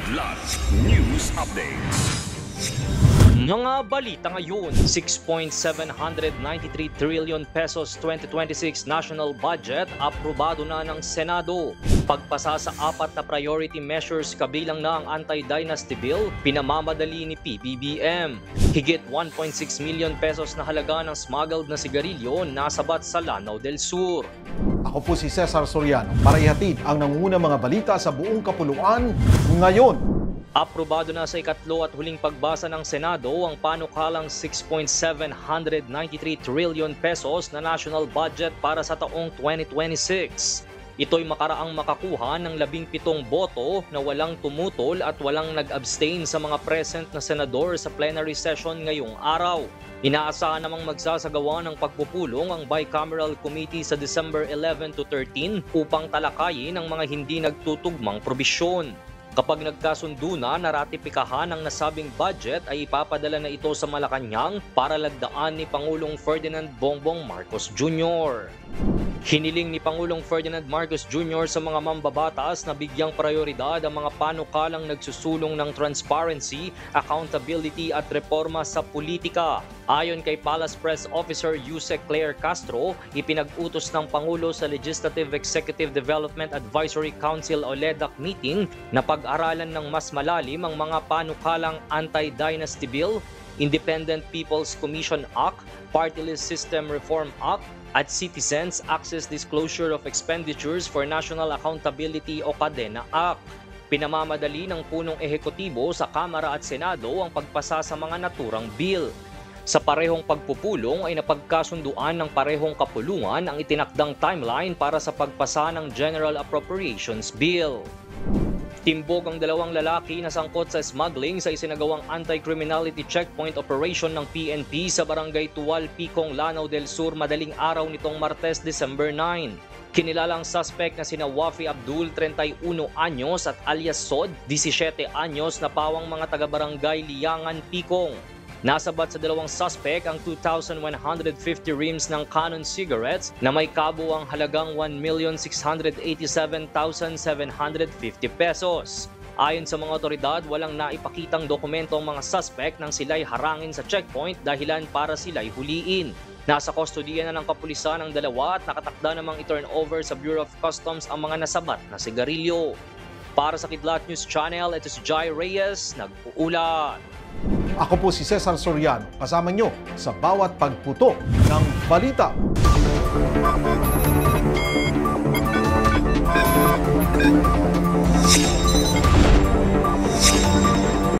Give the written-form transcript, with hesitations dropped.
Kidlat News Updates. Mga balita ngayon, 6.793 trillion pesos 2026 national budget aprobado na ng Senado. Pagpasa sa 4 na priority measures kabilang na ang anti-dynasty bill, pinamamadali ni PBBM. Higit 1.6 million pesos na halaga ng smuggled na sigarilyo nasabat sa Lanao del Sur. Ako po si Cesar Soriano para ihatid ang nangungunang mga balita sa buong kapuluan ngayon. Aprobado na sa ikatlo at huling pagbasa ng Senado ang panukalang 6.793 trillion pesos na national budget para sa taong 2026. Ito'y makaraang makakuha ng 17 boto na walang tumutol at walang nag-abstain sa mga present na senador sa plenary session ngayong araw. Inaasahan namang magsasagawa ng pagpupulong ang Bicameral Committee sa December 11 to 13 upang talakayin ang mga hindi nagtutugmang probisyon. Kapag nagkasundo na naratipikahan ang nasabing budget ay ipapadala na ito sa Malacanang para lagdaan ni Pangulong Ferdinand Bongbong Marcos Jr. Hiniling ni Pangulong Ferdinand Marcos Jr. sa mga mambabatas na bigyang prioridad ang mga panukalang nagsusulong ng transparency, accountability at reforma sa politika. Ayon kay Palace Press Officer Yusek Claire Castro, ipinag-utos ng Pangulo sa Legislative Executive Development Advisory Council o LEDAC meeting na pag-aralan ng mas malalim ang mga panukalang anti-dynasty bill, Independent People's Commission Act, Party List System Reform Act, at Citizens Access Disclosure of Expenditures for National Accountability o CADENA Act. Pinamamadali ng punong ehekutibo sa Kamara at Senado ang pagpasa sa mga naturang bill. Sa parehong pagpupulong ay napagkasunduan ng parehong kapulungan ang itinakdang timeline para sa pagpasa ng General Appropriations Bill. Timbog ang dalawang lalaki na sangkot sa smuggling sa isinagawang anti-criminality checkpoint operation ng PNP sa Barangay Tuwal, Picong, Lanao del Sur madaling araw nitong Martes, December 9. Kinilalang suspect na sina Wafi Abdul, 31 anyos at alias Sod, 17 anyos na pawang mga taga-barangay Liangan, Picong. Nasabat sa dalawang suspect ang 2,150 rims ng Canon cigarettes na may kabuang halagang 1,687,750 pesos. Ayon sa mga otoridad, walang naipakitang dokumento ang mga suspect nang sila'y harangin sa checkpoint dahilan para sila'y huliin. Nasa kustodiya na ng kapulisan ang dalawa at nakatakda namang i-turn over sa Bureau of Customs ang mga nasabat na sigarilyo. Para sa Kidlat News Channel, ito si Jai Reyes, nag-uulat. Ako po si Cesar Soriano, kasama nyo sa bawat pagputo ng balita.